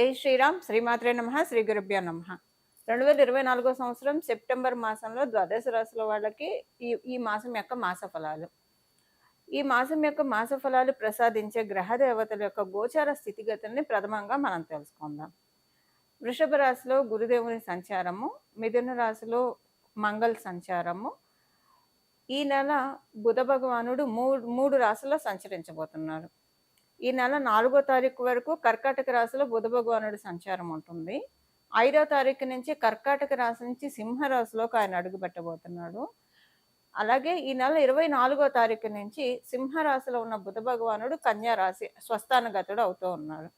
జై శ్రీరామ్ శ్రీమాత్రే నమః శ్రీ గురుభ్యో నమః 2024 సంవత్సరం సెప్టెంబర్ మాసంలో ద్వాదశ రాశుల వాళ్ళకి ఈ మాసం యొక్క మాస ఫలాలు. ఈ మాసం యొక్క మాస ఫలాలు ప్రసాదించే గ్రహ దేవతల యొక్క గోచార స్థితిగతుల్ని ప్రథమంగా మనం తెలుసుకుందాం. వృషభ రాశిలో గురుదేవుని సంచారము, మిథున రాశిలో మంగళ సంచారము. ఈ నెల బుధ భగవానుడు మూడు రాశుల్లో సంచరించబోతున్నారు. ఈ నెల 4వ తారీఖు వరకు కర్కాటక రాశిలో బుధ భగవానుడి సంచారం ఉంటుంది. 5వ తారీఖు నుంచి కర్కాటక రాశి నుంచి సింహ రాశిలోకి ఆయన అడుగు పెట్టబోతున్నాడు. అలాగే ఈ నెల 24వ తారీఖు నుంచి సింహ రాశిలో ఉన్న బుధ భగవానుడు కన్యా రాశి స్వస్థానగతుడు అవుతూ ఉన్నాడు.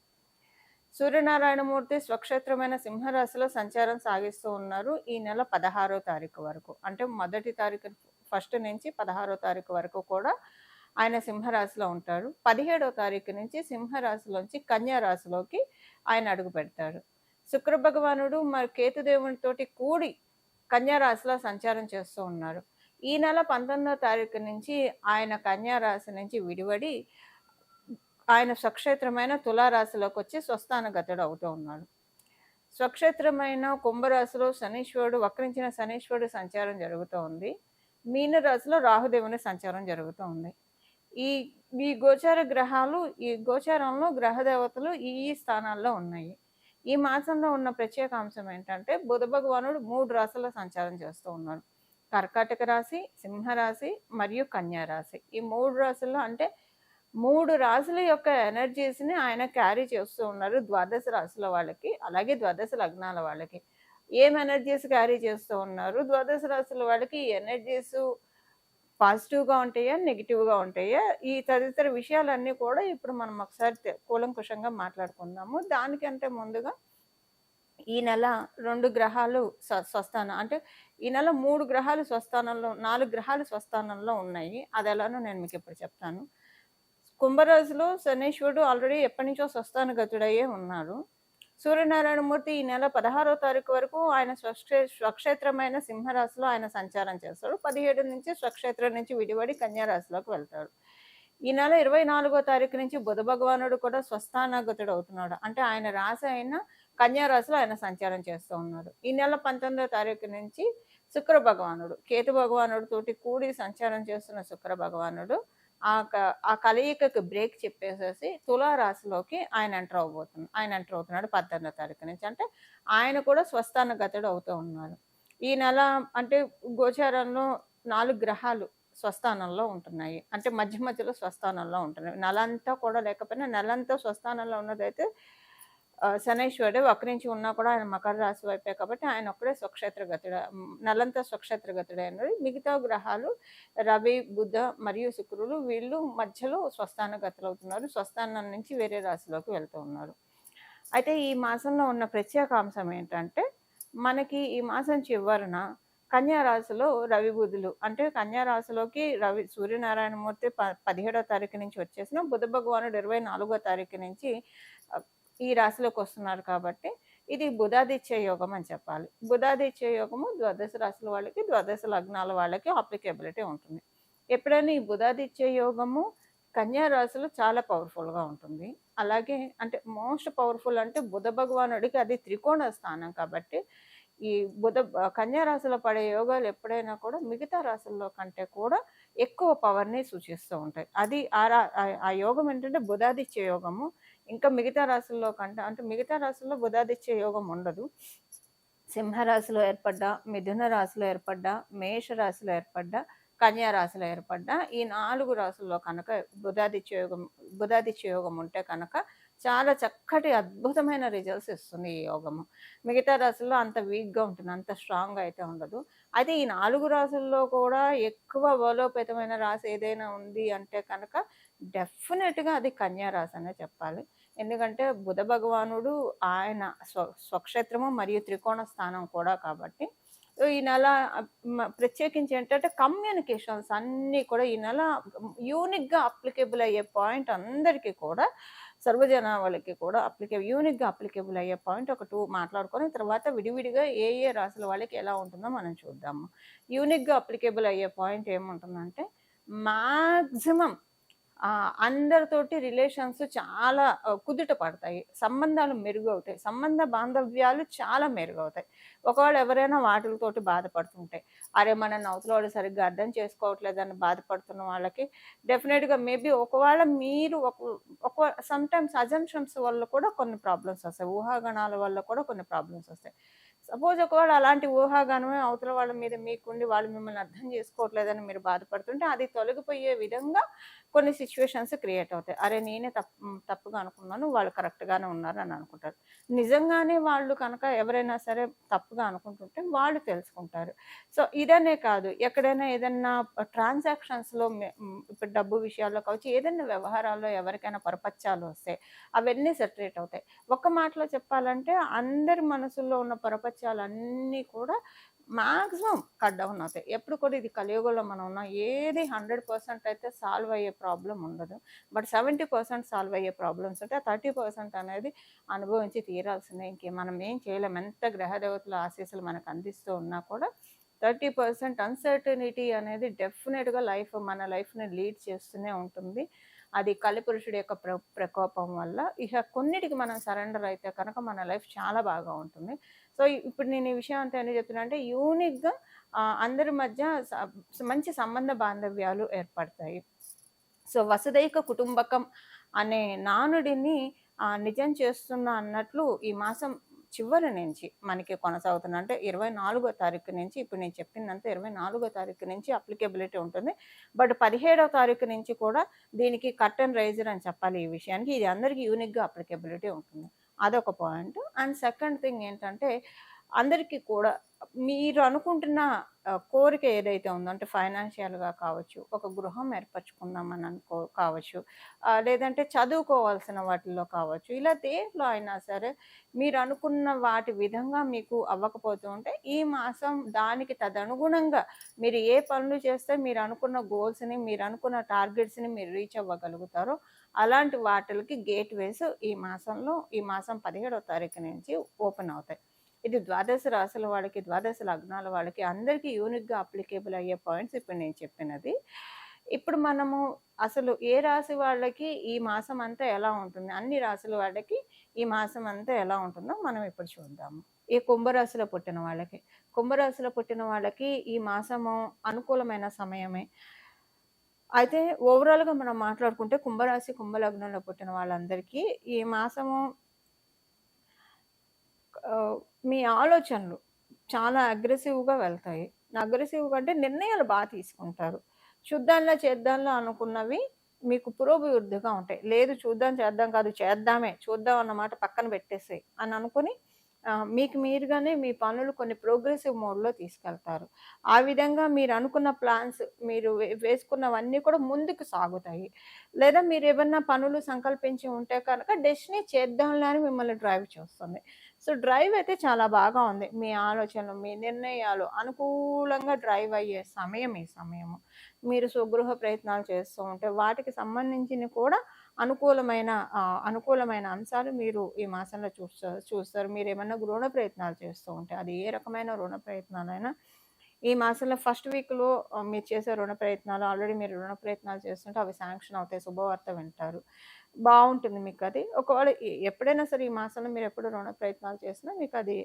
సూర్యనారాయణమూర్తి స్వక్షేత్రమైన సింహరాశిలో సంచారం సాగిస్తూ ఉన్నారు ఈ నెల 16వ తారీఖు వరకు. అంటే మొదటి తారీఖు ఫస్ట్ నుంచి 16వ తారీఖు వరకు కూడా ఆయన సింహరాశిలో ఉంటాడు. 17వ తారీఖు నుంచి సింహరాశిలోంచి కన్యా రాశిలోకి ఆయన అడుగు పెడతాడు. శుక్ర భగవానుడు మరి కేతుదేవునితోటి కూడి కన్యా రాశిలో సంచారం చేస్తూ ఉన్నారు. ఈ నెల 19వ తారీఖు నుంచి ఆయన కన్యా రాశి నుంచి విడివడి ఆయన స్వక్షేత్రమైన తులారాశిలోకి వచ్చి స్వస్థానగతుడు అవుతూ ఉన్నాడు. స్వక్షేత్రమైన కుంభరాశిలో శనీశ్వరుడు వక్రించిన శనీశ్వరుడు సంచారం జరుగుతూ ఉంది. మీన రాశిలో రాహుదేవుని సంచారం జరుగుతూ ఉంది. ఈ ఈ గోచార గ్రహాలు ఈ గోచారంలో గ్రహ దేవతలు ఈ స్థానాల్లో ఉన్నాయి. ఈ మాసంలో ఉన్న ప్రత్యేక అంశం ఏంటంటే బుధ భగవానుడు 3 రాశుల్లో సంచారం చేస్తూ ఉన్నాడు. కర్కాటక రాశి, సింహరాశి మరియు కన్యా రాశి. ఈ 3 రాశుల్లో అంటే 3 రాశుల యొక్క ఎనర్జీస్ని ఆయన క్యారీ చేస్తూ ఉన్నారు ద్వాదశ రాశుల వాళ్ళకి, అలాగే ద్వాదశ లగ్నాల వాళ్ళకి. ఏం ఎనర్జీస్ క్యారీ చేస్తూ ఉన్నారు? ద్వాదశ రాశుల వాళ్ళకి ఈ ఎనర్జీస్ పాజిటివ్గా ఉంటాయా, నెగిటివ్గా ఉంటాయా, ఈ తదితర విషయాలన్నీ కూడా ఇప్పుడు మనం ఒకసారి కూలంకుషంగా మాట్లాడుకుందాము. దానికంటే ముందుగా ఈ నెల 2 గ్రహాలు స్వస్థానం అంటే ఈ నెల 3 గ్రహాలు స్వస్థానంలో 4 గ్రహాలు స్వస్థానంలో ఉన్నాయి. అది ఎలానో నేను మీకు ఇప్పుడు చెప్తాను. కుంభరాశిలో శనీశ్వరుడు ఆల్రెడీ ఎప్పటి నుంచో స్వస్థానగతుడయ్యే ఉన్నారు. సూర్యనారాయణమూర్తి ఈ నెల 16వ తారీఖు వరకు ఆయన స్వక్షేత్రమైన సింహరాశిలో ఆయన సంచారం చేస్తాడు. 17 నుంచి స్వక్షేత్రం నుంచి విడివడి కన్యా రాశిలోకి వెళ్తాడు. ఈ నెల 24వ తారీఖు నుంచి బుధ భగవానుడు కూడా స్వస్థానగతుడు అవుతున్నాడు. అంటే ఆయన రాశి అయిన కన్యా రాశిలో ఆయన సంచారం చేస్తూ ఉన్నాడు. ఈ నెల 19వ తారీఖు నుంచి శుక్ర భగవానుడు కేతు భగవానుడు తోటి కూడి సంచారం చేస్తున్న శుక్ర భగవానుడు ఆ కలయికకు బ్రేక్ చెప్పేసేసి తులారాశిలోకి ఆయన ఎంటర్ అవుతున్నాడు 18వ తారీఖు నుంచి. అంటే ఆయన కూడా స్వస్థానగతుడు అవుతూ ఉన్నారు. ఈ నెల అంటే గోచారంలో 4 గ్రహాలు స్వస్థానంలో ఉంటున్నాయి. అంటే మధ్య మధ్యలో స్వస్థానంలో ఉంటున్నాయి. నెలంతా కూడా లేకపోయినా నెలంతా స్వస్థానంలో ఉన్నదైతే శనైశ్వరుడు వక్రించి ఉన్నా కూడా ఆయన మకర రాశి వైపే కాబట్టి ఆయన ఒక్కడే నెలంతా స్వక్షేత్రగతుడైనది. మిగతా గ్రహాలు రవి, బుధ మరియు శుక్రులు వీళ్ళు మధ్యలో స్వస్థానగతులు అవుతున్నారు. స్వస్థానం నుంచి వేరే రాశిలోకి వెళ్తూ ఉన్నారు. అయితే ఈ మాసంలో ఉన్న ప్రత్యేక అంశం ఏంటంటే మనకి ఈ మాసం చివరన కన్యా రాశిలో రవి బుధులు అంటే కన్యా రాశిలోకి సూర్యనారాయణమూర్తి 17వ తారీఖు నుంచి వచ్చేసిన బుధ భగవానుడు 24వ తారీఖు నుంచి ఈ రాశిలోకి వస్తున్నారు కాబట్టి ఇది బుధాదిత్య యోగం అని చెప్పాలి. బుధాదిత్య యోగము ద్వాదశ రాశుల వాళ్ళకి, ద్వాదశ లగ్నాల వాళ్ళకి అప్లికేబిలిటీ ఉంటుంది. ఎప్పుడైనా ఈ బుధాదిత్య యోగము కన్యా రాశిలో చాలా పవర్ఫుల్గా ఉంటుంది. అలాగే అంటే మోస్ట్ పవర్ఫుల్ అంటే బుధ భగవానుడికి అది త్రికోణ స్థానం కాబట్టి ఈ కన్యా రాశిలో పడే యోగాలు ఎప్పుడైనా కూడా మిగతా రాశుల్లో కంటే కూడా ఎక్కువ పవర్ని సూచిస్తూ ఉంటాయి. అది ఆ యోగం ఏంటంటే బుధాదిత్య యోగము. ఇంకా మిగతా రాశుల్లో కంటే అంటే మిగతా రాశుల్లో బుధాదిత్య యోగం ఉండదు. సింహరాశిలో ఏర్పడ్డా, మిథున రాశిలో ఏర్పడ్డా, మేష రాశిలో ఏర్పడ్డా, కన్యా రాశిలో ఏర్పడ్డా ఈ 4 రాశుల్లో కనుక బుధాదిత్య యోగం ఉంటే కనుక చాలా చక్కటి అద్భుతమైన రిజల్ట్స్ ఇస్తుంది ఈ యోగము. మిగతా రాశుల్లో అంత వీక్గా ఉంటుంది, అంత స్ట్రాంగ్గా అయితే ఉండదు. అయితే ఈ 4 రాశుల్లో కూడా ఎక్కువ బలోపేతమైన రాశి ఏదైనా ఉంది అంటే కనుక డెఫినెట్గా అది కన్యా రాశి అనే చెప్పాలి. ఎందుకంటే బుధ భగవానుడు ఆయన స్వక్షేత్రము మరియు త్రికోణ స్థానం కూడా కాబట్టి ఈ నెల ప్రత్యేకించి ఏంటంటే కమ్యూనికేషన్స్ అన్నీ కూడా ఈ నెల యూనిక్గా అప్లికేబుల్ అయ్యే పాయింట్ అందరికీ కూడా సర్వజనావళికి కూడా యూనిక్గా అప్లికేబుల్ అయ్యే పాయింట్ ఒక 2 మాట్లాడుకొని తర్వాత విడివిడిగా ఏ రాశుల వాళ్ళకి ఎలా ఉంటుందో మనం చూద్దాము. యూనిక్గా అప్లికేబుల్ అయ్యే పాయింట్ ఏముంటుందంటే మ్యాక్సిమం అందరితోటి రిలేషన్స్ చాలా కుదుట పడతాయి. సంబంధాలు మెరుగవుతాయి. సంబంధ బాంధవ్యాలు చాలా మెరుగవుతాయి. ఒకవేళ ఎవరైనా వాటిలతోటి బాధపడుతుంటే, అరే! మనల్ని అవతలోళ్ళు సరిగ్గా అర్థం చేసుకోవట్లేదని బాధపడుతున్న వాళ్ళకి డెఫినిట్‌గా మేబీ ఒకవేళ మీరు సమ్‌టైమ్స్ అజంప్షన్స్ వల్ల కూడా కొన్ని ప్రాబ్లమ్స్ వస్తాయి. ఊహాగానాల వల్ల కూడా కొన్ని ప్రాబ్లమ్స్ వస్తాయి. సపోజ్ ఒకవేళ అలాంటి ఊహాగానమే అవతల వాళ్ళ మీద మీకుండి వాళ్ళు మిమ్మల్ని అర్థం చేసుకోవట్లేదని మీరు బాధపడుతుంటే, అది తొలగిపోయే విధంగా కొన్ని సిట్యుయేషన్స్ క్రియేట్ అవుతాయి. అరే! నేనే తప్పుగా అనుకున్నాను. వాళ్ళు కరెక్ట్‌గానే ఉన్నారని అనుకుంటారు. నిజంగానే వాళ్ళు కనుక ఎవరైనా సరే తప్పుగా అనుకుంటుంటే వాళ్ళు తెలుసుకుంటారు. సో, ఇదనే కాదు ఎక్కడైనా ఏదన్నా ట్రాన్సాక్షన్స్‌లో ఇప్పుడు డబ్బు విషయాల్లో కావచ్చు, ఏదైనా వ్యవహారాల్లో ఎవరికైనా పొరపచ్చాలు వస్తాయి. అవన్నీ సెటరేట్ అవుతాయి. ఒక్క మాటలో చెప్పాలంటే అందరి మనసుల్లో ఉన్న పొరపచ్చాలన్నీ కూడా మాక్సిమం కట్ డౌన్ అవుతాయి. ఎప్పుడు కూడా ఇది కలియుగంలో మనం ఉన్నాం. ఏది 100% అయితే సాల్వ్ అయ్యే ప్రాబ్లమ్ ఉండదు. బట్ 70% సాల్వ్ అయ్యే ప్రాబ్లమ్స్ ఉంటాయి. ఆ 30% అనేది అనుభవించి తీరాల్సిందే. మనం ఏం చేయలేం. ఎంత గ్రహదేవతల ఆశీస్సులు మనకు అందిస్తూ ఉన్నా కూడా 30% అన్‌సర్టెనిటీ అనేది డెఫినిట్‌గా మన లైఫ్‌ని లీడ్ చేస్తూనే ఉంటుంది. అది కలిపురుషుడి యొక్క ప్రకోపం వల్ల. ఇక కొన్నిటికి మనం సరెండర్ అయితే కనుక మన లైఫ్ చాలా బాగా ఉంటుంది. సో, ఇప్పుడు నేను ఈ విషయం అంతా ఎందుకు చెప్తున్నా అంటే యూనిక్‌గా అందరి మధ్య మంచి సంబంధ బాంధవ్యాలు ఏర్పడతాయి. సో, వసుదైక కుటుంబకం అనే నానుడిని నిజం చేస్తున్నా అన్నట్లు ఈ మాసం చివరి నుంచి మనకి కొనసాగుతుంది. అంటే 24వ తారీఖు నుంచి ఇప్పుడు నేను చెప్పిందంతా 24వ తారీఖు నుంచి అప్లికేబిలిటీ ఉంటుంది. బట్ 17వ తారీఖు నుంచి కూడా దీనికి కర్టెన్ రైజర్ అని చెప్పాలి ఈ విషయానికి. ఇది అందరికి యూనిక్‌గా అప్లికేబిలిటీ ఉంటుంది. అదొక పాయింట్. అండ్ సెకండ్ థింగ్ ఏంటంటే అందరికీ కూడా మీరు అనుకుంటున్న కోరిక ఏదైతే ఉందో అంటే ఫైనాన్షియల్‌గా కావచ్చు, ఒక గృహం ఏర్పరచుకుందామని కావచ్చు, లేదంటే చదువుకోవాల్సిన వాటిల్లో కావచ్చు, ఇలా దేంట్లో అయినా సరే మీరు అనుకున్న వాటి విధంగా మీకు అవ్వకపోతూ ఉంటే ఈ మాసం దానికి తదనుగుణంగా మీరు ఏ పనులు చేస్తే మీరు అనుకున్న గోల్స్‌ని, మీరు అనుకున్న టార్గెట్స్‌ని మీరు రీచ్ అవ్వగలుగుతారో అలాంటి వాటిలకి గేట్‌వేస్ ఈ మాసం 17వ తారీఖు నుంచి ఓపెన్ అవుతాయి. ఇది ద్వాదశ రాశుల వాళ్ళకి, ద్వాదశ లగ్నాల వాళ్ళకి అందరికీ యూనిక్‌గా అప్లికేబుల్ అయ్యే పాయింట్స్ ఇప్పుడు నేను చెప్పినది. ఇప్పుడు మనము అసలు ఏ రాశి వాళ్ళకి ఈ మాసం అంతా ఎలా ఉంటుంది? అన్ని రాశుల వాళ్ళకి ఈ మాసం అంతా ఎలా ఉంటుందో మనం ఇప్పుడు చూద్దాము. ఈ కుంభరాశిలో పుట్టిన వాళ్ళకి. కుంభరాశిలో పుట్టిన వాళ్ళకి ఈ మాసము అనుకూలమైన సమయమే. అయితే ఓవరాల్‌గా మనం మాట్లాడుకుంటే కుంభరాశి, కుంభలగ్నంలో పుట్టిన వాళ్ళందరికీ ఈ మాసము ఆహ్, మీ ఆలోచనలు చాలా అగ్రెసివ్‌గా వెళ్తాయి. అగ్రెసివ్‌గా అంటే నిర్ణయాలు తీసుకుంటారు. చూద్దాంలే, చేద్దాంలే అనుకున్నవి మీకు పురోభివృద్ధిగా ఉంటాయి. లేదు చూద్దాం, చేద్దాం కాదు చేద్దామే, చూద్దాం అన్న మాట పక్కన పెట్టేసేయి అని అనుకుని మీకు మీరుగానే మీ పనులు కొన్ని ప్రోగ్రెసివ్ మోడ్‌లో తీసుకెళ్తారు. ఆ విధంగా మీరు అనుకున్న ప్లాన్స్ మీరు వేసుకున్నవన్నీ కూడా ముందుకు సాగుతాయి. లేదా మీరేమన్నా పనులు సంకల్పించి ఉంటే కనుక డెస్టినీ చేద్దాంలే అని మిమ్మల్ని డ్రైవ్ చేస్తుంది. సో, డ్రైవ్ అయితే చాలా బాగా ఉంది. మీ ఆలోచనలు, మీ నిర్ణయాలు అనుకూలంగా డ్రైవ్ అయ్యే సమయం ఈ సమయము. మీరు స్వగృహ ప్రయత్నాలు చేస్తూ ఉంటే వాటికి సంబంధించినవి కూడా అనుకూలమైన అంశాలు మీరు ఈ మాసంలో చూస్తారు. మీరేమన్నా రుణ ప్రయత్నాలు చేస్తూ ఉంటే అది ఏ రకమైన రుణ ప్రయత్నాలైనా ఈ మాసంలో ఫస్ట్ వీక్‌లో మీరు చేసే రుణ ప్రయత్నాలు ఆల్రెడీ మీరు రుణ ప్రయత్నాలు చేస్తుంటే అవి శాంక్షన్ అవుతాయి. శుభవార్త వింటారు. బావుంటుంది మీకది. ఒకవేళ ఎప్పుడైనా సరే ఈ మాసంలో మీరెప్పుడు రుణ ప్రయత్నాలు చేసినా మీకది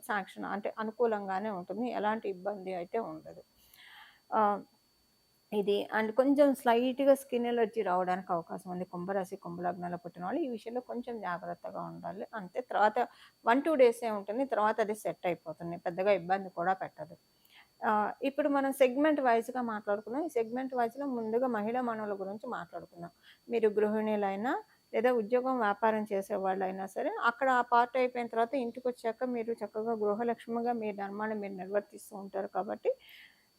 శాంక్షన్ అంటే అనుకూలంగానే ఉంటుంది. ఎలాంటి ఇబ్బంది అయితే ఉండదు. ఆహ్, ఇది అండ్ కొంచెం స్లైట్‌గా స్కిన్ ఎలర్జీ రావడానికి అవకాశం ఉంది. కుంభరాశి, కుంభలగ్నాల్లో పుట్టిన వాళ్ళు ఈ విషయంలో కొంచెం జాగ్రత్తగా ఉండాలి. అంతే తర్వాత 1, 2 డేసే ఉంటుంది. తర్వాత అది సెట్ అయిపోతుంది. పెద్దగా ఇబ్బంది కూడా పెట్టదు. ఇప్పుడు మనం సెగ్మెంట్ వైస్‌గా మాట్లాడుకుందాం. ఈ సెగ్మెంట్ వైస్‌లో ముందుగా మహిళా మనుల గురించి మాట్లాడుకుందాం. మీరు గృహిణులైనా లేదా ఉద్యోగం, వ్యాపారం చేసేవాళ్ళైనా సరే అక్కడ ఆ పార్ట్ అయిపోయిన తర్వాత ఇంటికొచ్చాక మీరు చక్కగా గృహలక్ష్మిగా మీ ధర్మాన్ని మీరు నిర్వర్తిస్తూ ఉంటారు కాబట్టి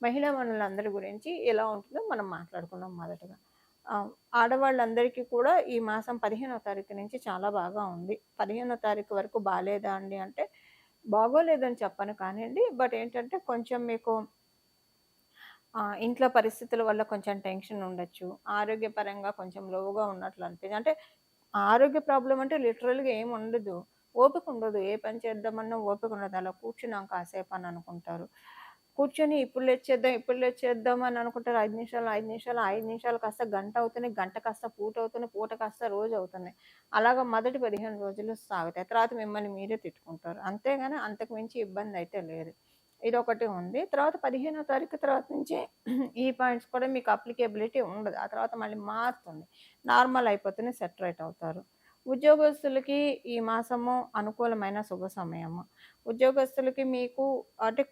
మహిళా మనులందరి గురించి ఎలా ఉంటుందో మనం మాట్లాడుకుందాం మొదటగా. ఆహ్, ఆడవాళ్ళందరికీ కూడా ఈ మాసం 15వ తారీఖు నుంచి చాలా బాగా ఉంది. 15వ తారీఖు వరకు బాలేదా అండి అంటే, బాగోలేదని చెప్పను కానియండి. బట్ ఏంటంటే కొంచెం మీకు ఇంట్లో పరిస్థితుల వల్ల కొంచెం టెన్షన్ ఉండొచ్చు. ఆరోగ్యపరంగా కొంచెం లోగా ఉన్నట్లు అంటే ఆరోగ్య ప్రాబ్లమ్ అంటే లిటరల్‌గా ఏమి ఉండదు. ఓపిక ఉండదు. ఏ పని చేద్దామన్నా ఓపిక ఉండదు. అలా కూర్చున్నాం కాసేపు అని అనుకుంటారు. కూర్చొని ఇప్పుడు లేచేద్దాం అని అనుకుంటారు. 5 నిమిషాలు, 5 నిమిషాలు, 5 నిమిషాలు కాస్త గంట అవుతున్నాయి. గంట కాస్త పూట అవుతుంది. పూట కాస్త రోజు అవుతుంది. అలాగా మొదటి 15 రోజులు సాగుతాయి. తర్వాత మిమ్మల్ని మీరే తిట్టుకుంటారు. అంతేగాని అంతకు మించి ఇబ్బందయితే లేదు. ఇదొకటి ఉంది. తర్వాత 15వ తారీఖు తర్వాత నుంచి ఈ పాయింట్స్ కూడా మీకు అప్లికేబిలిటీ ఉండదు. ఆ తర్వాత మళ్ళీ మారుతుంది. నార్మల్ అయిపోతేనే సెటరేట్ అవుతారు. ఉద్యోగస్తులకి ఈ మాసము అనుకూలమైన శుభ సమయము. ఉద్యోగస్తులకి మీకు అంటే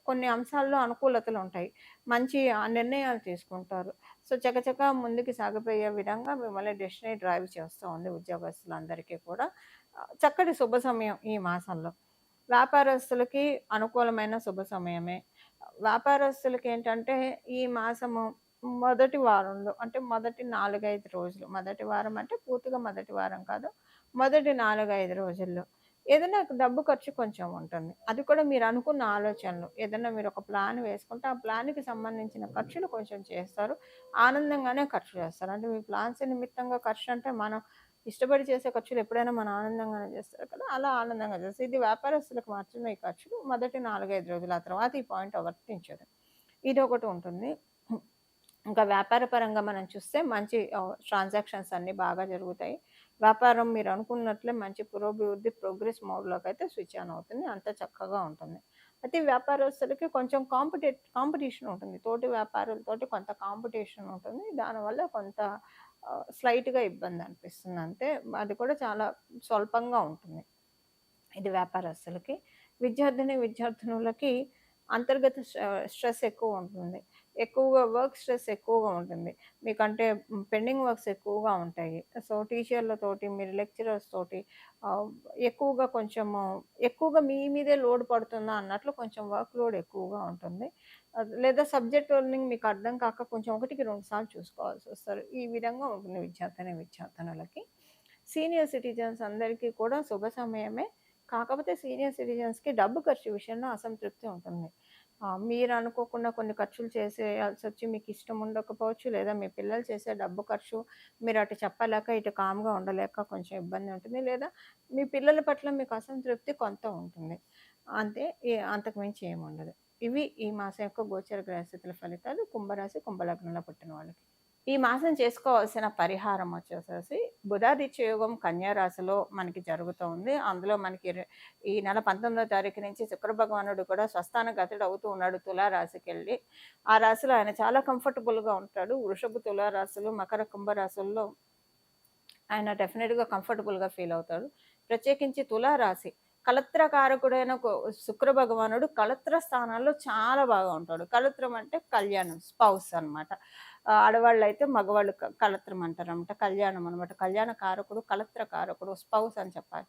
కొన్ని అంశాల్లో అనుకూలతలుంటాయి. మంచి నిర్ణయాలు తీసుకుంటారు. సో, చకచకా ముందుకు సాగిపోయే విధంగా మిమ్మల్ని డెస్టినీ డ్రైవ్ చేస్తూ ఉంది ఉద్యోగస్తులందరికీ కూడా. చక్కటి శుభ సమయం ఈ మాసంలో. వ్యాపారస్తులకి అనుకూలమైన శుభ సమయమే. వ్యాపారస్తులకేంటంటే ఈ మాసము మొదటి వారంలో అంటే మొదటి 4, 5 రోజులు. మొదటి వారం అంటే పూర్తిగా మొదటి వారం కాదు. మొదటి 4, 5 రోజుల్లో ఏదైనా డబ్బు ఖర్చు కొంచెం ఉంటుంది. అది కూడా మీరు అనుకున్న ఆలోచనలు. ఏదన్నా మీరు ఒక ప్లాన్ వేసుకుంటే, ఆ ప్లాన్‌కి సంబంధించిన ఖర్చులు కొంచెం చేస్తారు. ఆనందంగానే ఖర్చు చేస్తారు. అంటే మీ ప్లాన్స్ నిమిత్తంగా ఖర్చు అంటే మనం ఇష్టపడి చేసే ఖర్చులు ఎప్పుడైనా మనం ఆనందంగానే చేస్తారు కదా! అలా ఆనందంగా చేస్తారు. ఇది వ్యాపారస్తులకు మాత్రమే ఈ ఖర్చులు. మొదటి 4, 5 రోజులు. ఆ తర్వాత ఈ పాయింట్ వర్తించదు. ఇదొకటి ఉంటుంది. ఇంకా వ్యాపార పరంగా మనం చూస్తే మంచి ట్రాన్సాక్షన్స్ అన్నీ బాగా జరుగుతాయి. వ్యాపారం మీరు అనుకున్నట్లే మంచి పురోభివృద్ధి, ప్రోగ్రెస్ మోడ్‌లోకైతే స్విచ్ ఆన్ అవుతుంది. అంతా చక్కగా ఉంటుంది. అయితే వ్యాపారస్తులకి కొంచెం కాంపిటీషన్ ఉంటుంది. తోటి వ్యాపారులతోటి కొంత కాంపిటీషన్ ఉంటుంది. దానివల్ల కొంత స్లైట్‌గా ఇబ్బంది అనిపిస్తుంది అంతే. అది కూడా చాలా స్వల్పంగా ఉంటుంది. ఇది వ్యాపారస్తులకి. విద్యార్థినులకి అంతర్గత స్ట్రెస్ ఎక్కువ ఉంటుంది. ఎక్కువగా వర్క్ స్ట్రెస్ ఎక్కువగా ఉంటుంది. మీకంటే పెండింగ్ వర్క్స్ ఎక్కువగా ఉంటాయి. సో, టీచర్లతోటి, మీరు లెక్చరర్స్ తోటి ఆహ్, ఎక్కువగా మీ మీదే లోడ్ పడుతుందా అన్నట్లు కొంచెం వర్క్ లోడ్ ఎక్కువగా ఉంటుంది. లేదా సబ్జెక్ట్ లెర్నింగ్ మీకు అర్థం కాక కొంచెం ఒకటికి 2 సార్లు చూసుకోవాల్సొస్తారు. ఈ విధంగా ఉంటుంది విద్యార్థినులకి. సీనియర్ సిటిజన్స్ అందరికీ కూడా శుభ సమయమే. కాకపోతే సీనియర్ సిటిజన్స్‌కి డబ్బు ఖర్చు విషయంలో అసంతృప్తి ఉంటుంది. మీరు అనుకోకుండా కొన్ని ఖర్చులు చేసేయాల్సొచ్చి మీకిష్టం ఉండకపోవచ్చు. లేదా మీ పిల్లలు చేసే డబ్బు ఖర్చు మీరు అటు చెప్పలేక, ఇటు కామ్‌గా ఉండలేక కొంచెం ఇబ్బంది ఉంటుంది. లేదా మీ పిల్లల పట్ల మీకు అసంతృప్తి కొంత ఉంటుంది. అంతే. అంతకు మించి ఏముండదు. ఇవి ఈ మాసం యొక్క గోచర గ్రహస్థితుల ఫలితాలు కుంభరాశి, కుంభలగ్నంలో పుట్టిన వాళ్ళకి. ఈ మాసం చేసుకోవాల్సిన పరిహారం వచ్చేసేసి బుధాదిత్య యోగం కన్యా రాశిలో మనకి జరుగుతూ ఉంది. అందులో మనకి ఈ నెల 19వ తారీఖు నుంచి శుక్ర భగవానుడు కూడా స్వస్థాన గతుడు అవుతూ ఉన్నాడు తులా రాశికెళ్ళి. ఆ రాశిలో ఆయన చాలా కంఫర్టబుల్‌గా ఉంటాడు. వృషభ, తులా రాశులు, మకర, కుంభ రాశుల్లో ఆయన డెఫినిట్‌గా కంఫర్టబుల్‌గా ఫీల్ అవుతాడు. ప్రత్యేకించి తులా రాశి కళత్రకారకుడైన శుక్ర భగవానుడు కళత్ర స్థానాల్లో చాలా బాగా ఉంటాడు. కళత్రం అంటే కళ్యాణం, స్పౌస్ అనమాట. ఆడవాళ్ళైతే మగవాళ్ళు కళత్రం అంటారనమాట. కళ్యాణం అనమాట. కళ్యాణ కారకుడు, కళత్ర కారకుడు, స్పౌస్ అని చెప్పాలి.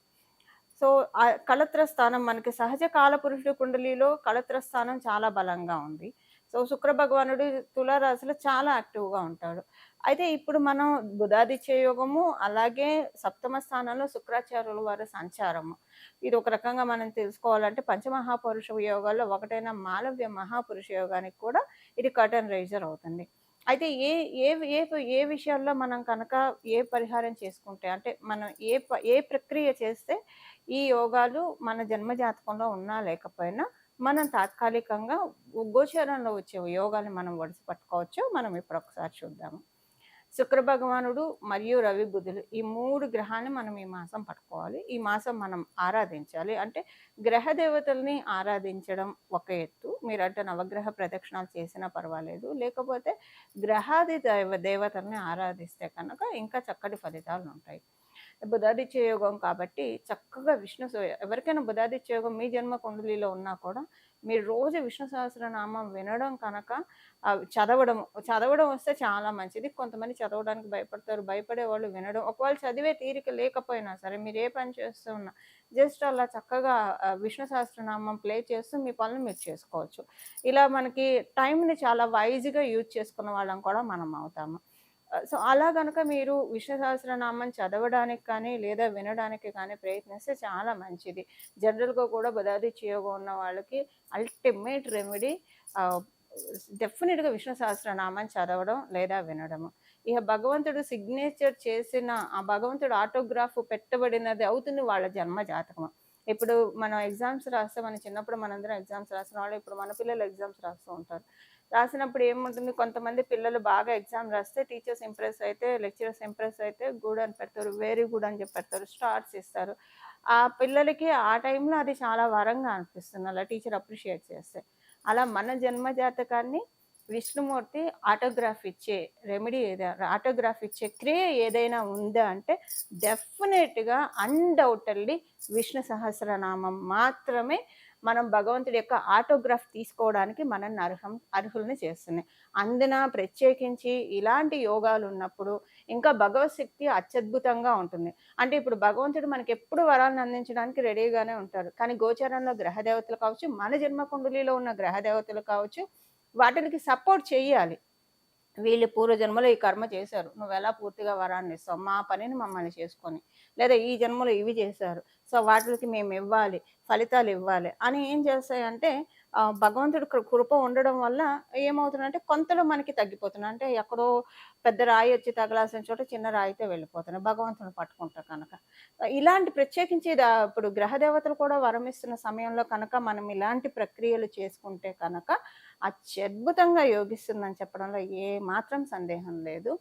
సో, ఆ కళత్ర స్థానం మనకి సహజ కాలపురుషుడు కుండలిలో కళత్ర స్థానం చాలా బలంగా ఉంది. సో, శుక్ర భగవానుడు తులారాశిలో చాలా యాక్టివ్‌గా ఉంటాడు. అయితే ఇప్పుడు మనం బుధాదిత్య యోగము, అలాగే సప్తమ స్థానంలో శుక్రాచార్యుల వారి సంచారము. ఇది ఒక రకంగా మనం తెలుసుకోవాలంటే పంచమహాపురుష యోగాల్లో ఒకటైన మాలవ్య మహాపురుష యోగానికి కూడా ఇది కర్టెన్ రైజర్ అవుతుంది. అయితే ఏ ఏ ఏ ఏ విషయాల్లో మనం కనుక ఏ పరిహారం చేసుకుంటే అంటే మనం ఏ ప్రక్రియ చేస్తే ఈ యోగాలు మన జన్మ జాతకంలో ఉన్నా లేకపోయినా మనం తాత్కాలికంగా గోచరంలో వచ్చే యోగాన్ని మనం ఒడిసి పట్టుకోవచ్చో మనం ఇప్పుడు ఒకసారి చూద్దాము. శుక్ర భగవానుడు మరియు రవి బుధులు ఈ 3 గ్రహాన్ని మనం ఈ మాసం పట్టుకోవాలి. ఈ మాసం మనం ఆరాధించాలి. అంటే గ్రహ దేవతల్ని ఆరాధించడం ఒక ఎత్తు. మీరంటే నవగ్రహ ప్రదక్షిణాలు చేసినా పర్వాలేదు. లేకపోతే గ్రహాది దేవతల్ని ఆరాధిస్తే కనుక ఇంకా చక్కటి ఫలితాలుంటాయి. బుధాదిత్య యోగం కాబట్టి చక్కగా ఎవరికైనా బుధాదిత్య యోగం మీ జన్మ కుండలిలో ఉన్నా కూడా మీరు రోజు విష్ణు సహస్రనామం వినడం కనుక చదవడం వస్తే చాలా మంచిది. కొంతమంది చదవడానికి భయపడతారు. భయపడేవాళ్ళు వినడం. ఒకవేళ చదివే తీరిక లేకపోయినా సరే మీరు ఏ పని చేస్తూ ఉన్నా జస్ట్ అలా చక్కగా విష్ణు సహస్రనామం ప్లే చేస్తూ మీ పనులు మీరు చేసుకోవచ్చు. ఇలా మనకి టైంని చాలా వైజ్‌గా యూజ్ చేసుకున్న వాళ్ళం కూడా మనం అవుతాము. సో, అలా గనక మీరు విష్ణు సహస్రనామం చదవడానికి కానీ, లేదా వినడానికి కానీ ప్రయత్నిస్తే చాలా మంచిది. జనరల్‌గా కూడా బుధాదిత్య యోగం ఉన్న వాళ్ళకి అల్టిమేట్ రెమెడీ ఆహ్, డెఫినిట్‌గా విష్ణు సహస్రనామం చదవడం లేదా వినడము. ఇక భగవంతుడు సిగ్నేచర్ చేసిన ఆ భగవంతుడు ఆటోగ్రాఫ్ పెట్టబడినది అవుతుంది వాళ్ళ జన్మ జాతకం. ఇప్పుడు మనం ఎగ్జామ్స్ రాస్తే మన చిన్నప్పుడు మనందరం ఎగ్జామ్స్ రాసిన వాళ్ళు ఇప్పుడు మన పిల్లలు ఎగ్జామ్స్ రాస్తూ ఉంటారు. రాసినప్పుడు ఏముంటుంది, కొంతమంది పిల్లలు బాగా ఎగ్జామ్ రాస్తే టీచర్స్ ఇంప్రెస్ అయితే, లెక్చరర్స్ ఇంప్రెస్ అయితే గుడ్ అని పెడతారు, వెరీ గుడ్ అని చెప్పి పెడతారు, స్టార్స్ ఇస్తారు. ఆ పిల్లలకి ఆ టైంలో అది చాలా వరంగా అనిపిస్తుంది అలా టీచర్ అప్రిషియేట్ చేస్తే. అలా మన జన్మ జాతకాన్ని విష్ణుమూర్తి ఆటోగ్రాఫ్ ఇచ్చే రెమెడీ ఆటోగ్రాఫ్ ఇచ్చే క్రియ ఏదైనా ఉందా అంటే డెఫినెట్గా అన్డౌటెడ్లీ విష్ణు సహస్రనామం మాత్రమే మనం భగవంతుడి యొక్క ఆటోగ్రాఫ్ తీసుకోవడానికి మనల్ని అర్హుల్ని చేస్తున్నాయి. అందున ప్రత్యేకించి ఇలాంటి యోగాలు ఉన్నప్పుడు ఇంకా భగవత్ శక్తి అత్యద్భుతంగా ఉంటుంది. అంటే ఇప్పుడు భగవంతుడు మనకి ఎప్పుడు వరాలను అందించడానికి రెడీగానే ఉంటారు. కానీ గోచారంలో గ్రహ దేవతలు కావచ్చు, మన జన్మ కుండలిలో ఉన్న గ్రహ దేవతలు కావచ్చు, వాటికి సపోర్ట్ చేయాలి. వీళ్ళు పూర్వజన్మలో ఈ కర్మ చేశారు, నువ్వెలా పూర్తిగా వరాన్ని ఇస్తావు, మా పనిని మమ్మల్ని చేసుకొని, లేదా ఈ జన్మలో ఇవి చేశారు, సో వాటికి మేము ఇవ్వాలి, ఫలితాలు ఇవ్వాలి అని ఏం చేస్తాయంటే భగవంతుడి కృప ఉండడం వల్ల ఏమవుతుందంటే కొంతలో మనకి తగ్గిపోతుంది. అంటే ఎక్కడో పెద్ద రాయి వచ్చి తగలాల్సిన చోట చిన్న రాయితో వెళ్ళిపోతున్నాయి భగవంతుని పట్టుకుంటా కనుక. ఇలాంటి ప్రత్యేకించి ఇప్పుడు గ్రహ దేవతలు కూడా వరమిస్తున్న సమయంలో కనుక మనం ఇలాంటి ప్రక్రియలు చేసుకుంటే కనుక అత్యద్భుతంగా యోగిస్తుందని చెప్పడంలో ఏ మాత్రం సందేహం లేదు.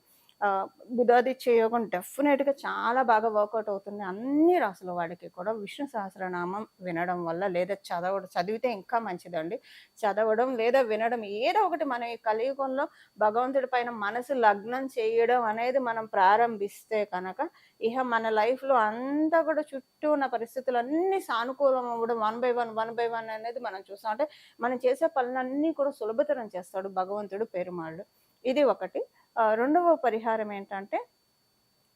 బుధాదిత్య యోగం డెఫినెట్‌గా చాలా బాగా వర్కౌట్ అవుతుంది. అన్ని రాసుల వాడికి కూడా విష్ణు సహస్రనామం వినడం వల్ల, లేదా చదివితే ఇంకా మంచిదండి. చదవడం లేదా వినడం ఏదో ఒకటి మన ఈ కలియుగంలో భగవంతుడి పైన మనసు లగ్నం చేయడం అనేది మనం ప్రారంభిస్తే కనుక ఇహ మన లైఫ్‌లో అంతా కూడా చుట్టూ ఉన్న పరిస్థితులన్నీ సానుకూలం అవ్వడం వన్ బై వన్ అనేది మనం చూస్తాం. అంటే మనం చేసే పనులన్నీ కూడా సులభతరం చేస్తాడు భగవంతుడు పెరుమాళ్ళు. ఇది ఒకటి. రెండవ పరిహారం ఏంటంటే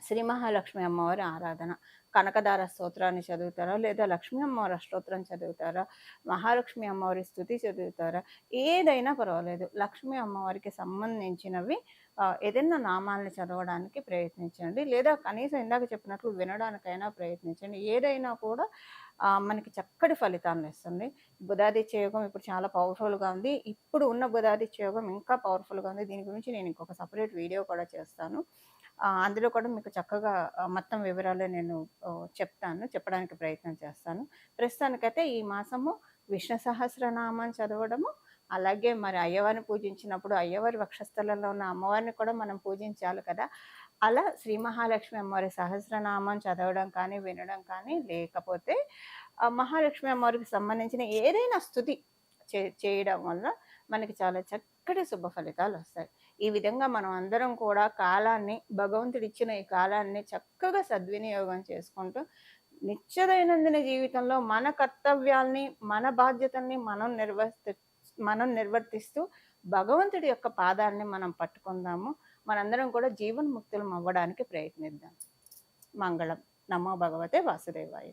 శ్రీ మహాలక్ష్మి అమ్మవారి ఆరాధన. కనకదార స్తోత్రాన్ని చదువుతారా, లేదా లక్ష్మీ అమ్మవారి అష్టోత్తరం చదువుతారా, మహాలక్ష్మి అమ్మవారి స్తుతి చదువుతారా, ఏదైనా పర్వాలేదు. లక్ష్మీ అమ్మవారికి సంబంధించినవి ఏదైనా నామాల్ని చదవడానికి ప్రయత్నించండి, లేదా కనీసం ఇందాక చెప్పినట్లు వినడానికైనా ప్రయత్నించండి. ఏదైనా కూడా మనకి చక్కటి ఫలితాలను ఇస్తుంది. బుధాదిత్య యోగం ఇప్పుడు చాలా పవర్ఫుల్గా ఉంది. ఇప్పుడు ఉన్న బుధాదిత్య యోగం ఇంకా పవర్ఫుల్గా ఉంది. దీని గురించి నేను ఇంకొక సపరేట్ వీడియో కూడా చేస్తాను. అందులో కూడా మీకు చక్కగా మొత్తం వివరాలు నేను చెప్పడానికి ప్రయత్నం చేస్తాను. ప్రస్తుతానికైతే ఈ మాసము విష్ణు సహస్రనామం చదవడము, అలాగే మరి అయ్యవారిని పూజించినప్పుడు అయ్యవారి వక్షస్థలంలో ఉన్న అమ్మవారిని కూడా మనం పూజించాలి కదా. అలా శ్రీ మహాలక్ష్మి అమ్మవారి సహస్రనామం చదవడం కానీ, వినడం కానీ, లేకపోతే మహాలక్ష్మి అమ్మవారికి సంబంధించిన ఏదైనా స్తుతి చేయడం వల్ల మనకి చాలా చక్కటి శుభ ఫలితాలు వస్తాయి. ఈ విధంగా మనం అందరం కూడా భగవంతుడిచ్చిన ఈ కాలాన్ని చక్కగా సద్వినియోగం చేసుకుంటూ నిత్య జీవితంలో మన కర్తవ్యాల్ని, మన బాధ్యతల్ని మనం నిర్వర్తిస్తూ భగవంతుడి యొక్క పాదాలని మనం పట్టుకుందాము. మనందరం కూడా జీవన్ముక్తులం అవ్వడానికి ప్రయత్నిద్దాం. మంగళం. నమో భగవతే వాసుదేవాయ.